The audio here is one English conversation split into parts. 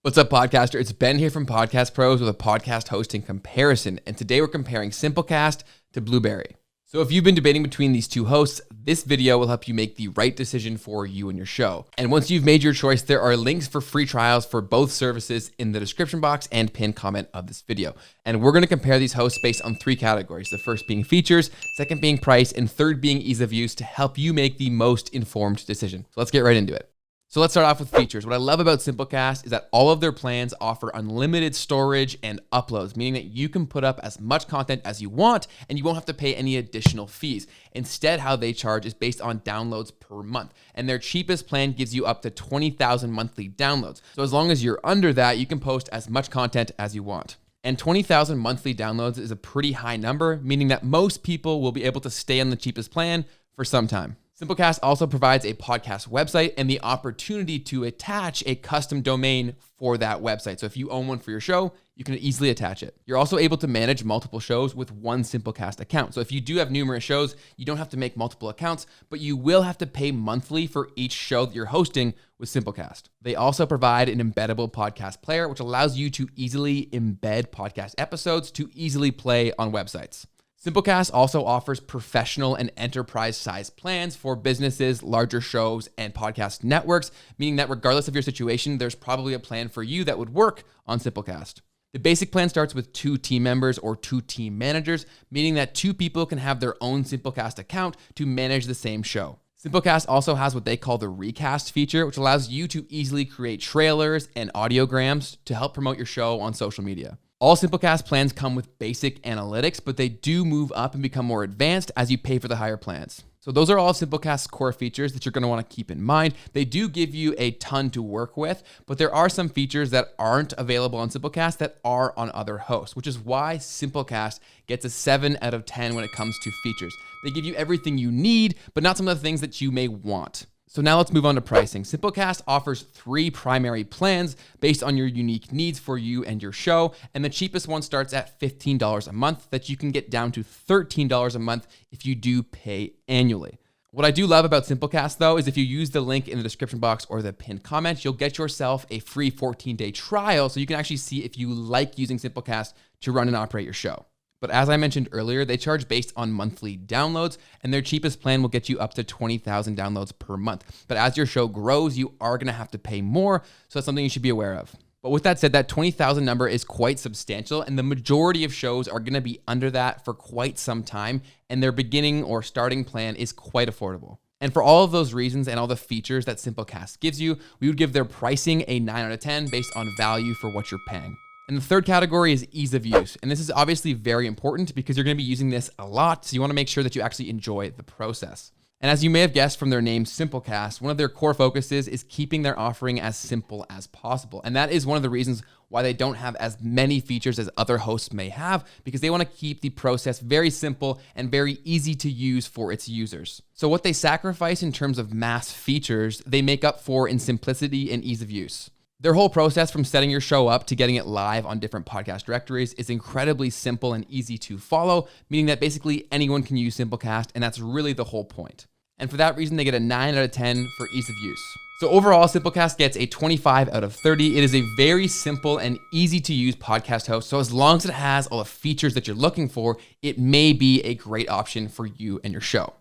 What's up, podcaster? It's Ben here from Podcast Pros with a podcast hosting comparison. And today we're comparing Simplecast to Blubrry. So if you've been debating between these two hosts, this video will help you make the right decision for you and your show. And once you've made your choice, there are links for free trials for both services in the description box and pinned comment of this video. And we're going to compare these hosts based on three categories. The first being features, second being price, and third being ease of use to help you make the most informed decision. So let's get right into it. So let's start off with features. What I love about Simplecast is that all of their plans offer unlimited storage and uploads, meaning that you can put up as much content as you want and you won't have to pay any additional fees. Instead, how they charge is based on downloads per month, and their cheapest plan gives you up to 20,000 monthly downloads. So as long as you're under that, you can post as much content as you want. And 20,000 monthly downloads is a pretty high number, meaning that most people will be able to stay on the cheapest plan for some time. Simplecast also provides a podcast website and the opportunity to attach a custom domain for that website. So if you own one for your show, you can easily attach it. You're also able to manage multiple shows with one Simplecast account. So if you do have numerous shows, you don't have to make multiple accounts, but you will have to pay monthly for each show that you're hosting with Simplecast. They also provide an embeddable podcast player, which allows you to easily embed podcast episodes to easily play on websites. Simplecast also offers professional and enterprise-sized plans for businesses, larger shows, and podcast networks, meaning that regardless of your situation, there's probably a plan for you that would work on Simplecast. The basic plan starts with 2 team members or 2 team managers, meaning that 2 people can have their own Simplecast account to manage the same show. Simplecast also has what they call the recast feature, which allows you to easily create trailers and audiograms to help promote your show on social media. All Simplecast plans come with basic analytics, but they do move up and become more advanced as you pay for the higher plans. So those are all Simplecast's core features that you're going to want to keep in mind. They do give you a ton to work with, but there are some features that aren't available on Simplecast that are on other hosts, which is why Simplecast gets a 7 out of 10 when it comes to features. They give you everything you need, but not some of the things that you may want. So now let's move on to pricing. Simplecast offers 3 primary plans based on your unique needs for you and your show. And the cheapest one starts at $15 a month that you can get down to $13 a month if you do pay annually. What I do love about Simplecast though, is if you use the link in the description box or the pinned comment, you'll get yourself a free 14-day trial so you can actually see if you like using Simplecast to run and operate your show. But as I mentioned earlier, they charge based on monthly downloads, and their cheapest plan will get you up to 20,000 downloads per month. But as your show grows, you are going to have to pay more, so that's something you should be aware of. But with that said, that 20,000 number is quite substantial, and the majority of shows are going to be under that for quite some time, and their beginning or starting plan is quite affordable. And for all of those reasons and all the features that Simplecast gives you, we would give their pricing a 9 out of 10 based on value for what you're paying. And the third category is ease of use. And this is obviously very important because you're going to be using this a lot. So you want to make sure that you actually enjoy the process. And as you may have guessed from their name, Simplecast, one of their core focuses is keeping their offering as simple as possible. And that is one of the reasons why they don't have as many features as other hosts may have, because they want to keep the process very simple and very easy to use for its users. So what they sacrifice in terms of mass features, they make up for in simplicity and ease of use. Their whole process from setting your show up to getting it live on different podcast directories is incredibly simple and easy to follow, meaning that basically anyone can use Simplecast, and that's really the whole point. And for that reason, they get a 9 out of 10 for ease of use. So overall, Simplecast gets a 25 out of 30. It is a very simple and easy to use podcast host. So as long as it has all the features that you're looking for, it may be a great option for you and your show.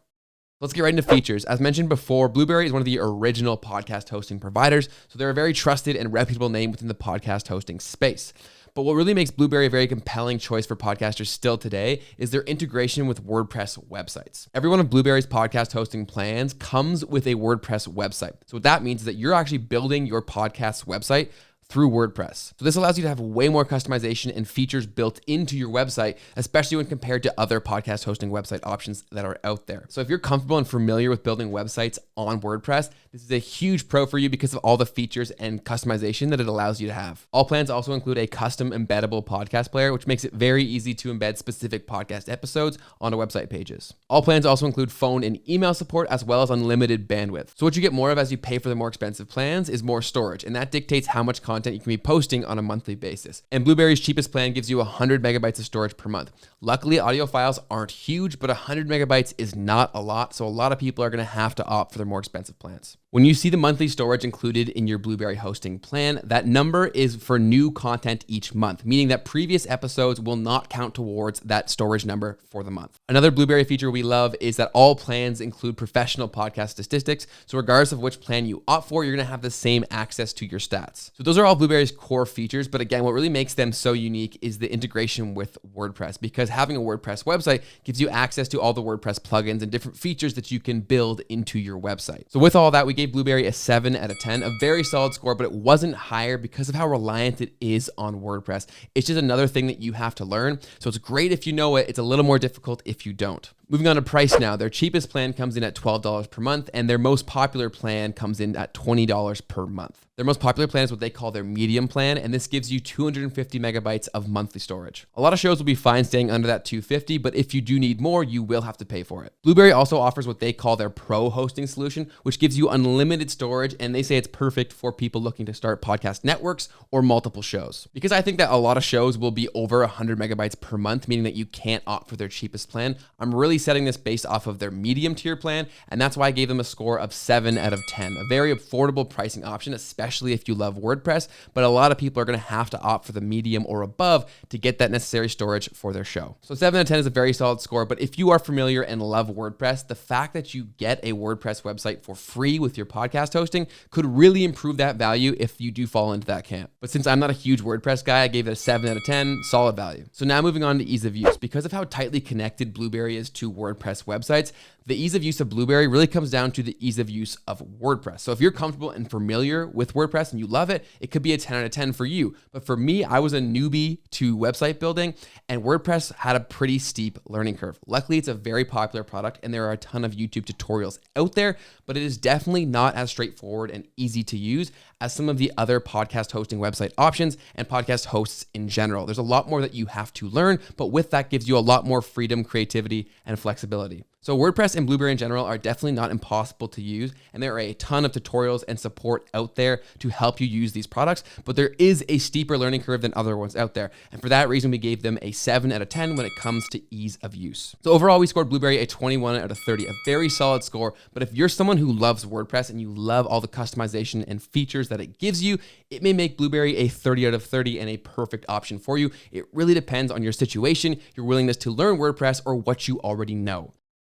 Let's get right into features. As mentioned before, Blubrry is one of the original podcast hosting providers, so they're a very trusted and reputable name within the podcast hosting space. But what really makes Blubrry a very compelling choice for podcasters still today is their integration with WordPress websites. Every one of Blubrry's podcast hosting plans comes with a WordPress website. So what that means is that you're actually building your podcast's website through WordPress. So this allows you to have way more customization and features built into your website, especially when compared to other podcast hosting website options that are out there. So if you're comfortable and familiar with building websites on WordPress, this is a huge pro for you because of all the features and customization that it allows you to have. All plans also include a custom embeddable podcast player, which makes it very easy to embed specific podcast episodes onto website pages. All plans also include phone and email support as well as unlimited bandwidth. So what you get more of as you pay for the more expensive plans is more storage, and that dictates how much content content you can be posting on a monthly basis. And Blubrry's cheapest plan gives you 100 megabytes of storage per month. Luckily, audio files aren't huge, but 100 megabytes is not a lot, so a lot of people are going to have to opt for their more expensive plans. When you see the monthly storage included in your Blubrry hosting plan, that number is for new content each month, meaning that previous episodes will not count towards that storage number for the month. Another Blubrry feature we love is that all plans include professional podcast statistics. So regardless of which plan you opt for, you're going to have the same access to your stats. So those are all Blubrry's core features. But again, what really makes them so unique is the integration with WordPress, because having a WordPress website gives you access to all the WordPress plugins and different features that you can build into your website. So with all that, we gave Blubrry a 7 out of 10, a very solid score, but it wasn't higher because of how reliant it is on WordPress. It's just another thing that you have to learn. So it's great if you know it. It's a little more difficult if you don't. Moving on to price now. Their cheapest plan comes in at $12 per month, and their most popular plan comes in at $20 per month. Their most popular plan is what they call their medium plan, and this gives you 250 megabytes of monthly storage. A lot of shows will be fine staying under that 250, but if you do need more, you will have to pay for it. Blubrry also offers what they call their pro hosting solution, which gives you unlimited storage, and they say it's perfect for people looking to start podcast networks or multiple shows. Because I think that a lot of shows will be over 100 megabytes per month, meaning that you can't opt for their cheapest plan, I'm really setting this based off of their medium tier plan, and that's why I gave them a score of 7 out of 10. A very affordable pricing option, especially if you love WordPress, but a lot of people are going to have to opt for the medium or above to get that necessary storage for their show. So 7 out of 10 is a very solid score, but if you are familiar and love WordPress, the fact that you get a WordPress website for free with your podcast hosting could really improve that value if you do fall into that camp. But since I'm not a huge WordPress guy, I gave it a 7 out of 10, solid value. So now moving on to ease of use. Because of how tightly connected Blubrry is to WordPress websites, the ease of use of Blubrry really comes down to the ease of use of WordPress. So if you're comfortable and familiar with WordPress and you love it, it could be a 10 out of 10 for you. But for me, I was a newbie to website building, and WordPress had a pretty steep learning curve. Luckily, it's a very popular product and there are a ton of YouTube tutorials out there, but it is definitely not as straightforward and easy to use as some of the other podcast hosting website options and podcast hosts in general. There's a lot more that you have to learn, but with that gives you a lot more freedom, creativity, and flexibility. So WordPress and Blubrry in general are definitely not impossible to use, and there are a ton of tutorials and support out there to help you use these products, but there is a steeper learning curve than other ones out there. And for that reason, we gave them a 7 out of 10 when it comes to ease of use. So overall, we scored Blubrry a 21 out of 30, a very solid score. But if you're someone who loves WordPress and you love all the customization and features that it gives you, it may make Blubrry a 30 out of 30 and a perfect option for you. It really depends on your situation, your willingness to learn WordPress, or what you already know.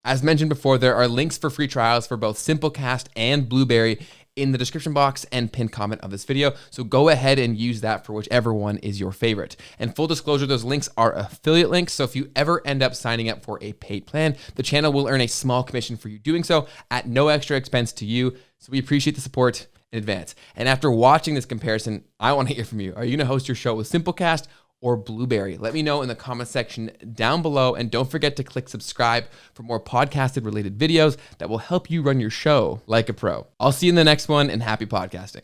As mentioned before, there are links for free trials for both Simplecast and Blubrry in the description box and pinned comment of this video. So go ahead and use that for whichever one is your favorite. And full disclosure, those links are affiliate links. So if you ever end up signing up for a paid plan, the channel will earn a small commission for you doing so at no extra expense to you. So we appreciate the support in advance. And after watching this comparison, I want to hear from you. Are you going to host your show with Simplecast or Blubrry? Let me know in the comment section down below, and don't forget to click subscribe for more podcasted related videos that will help you run your show like a pro. I'll see you in the next one, and happy podcasting.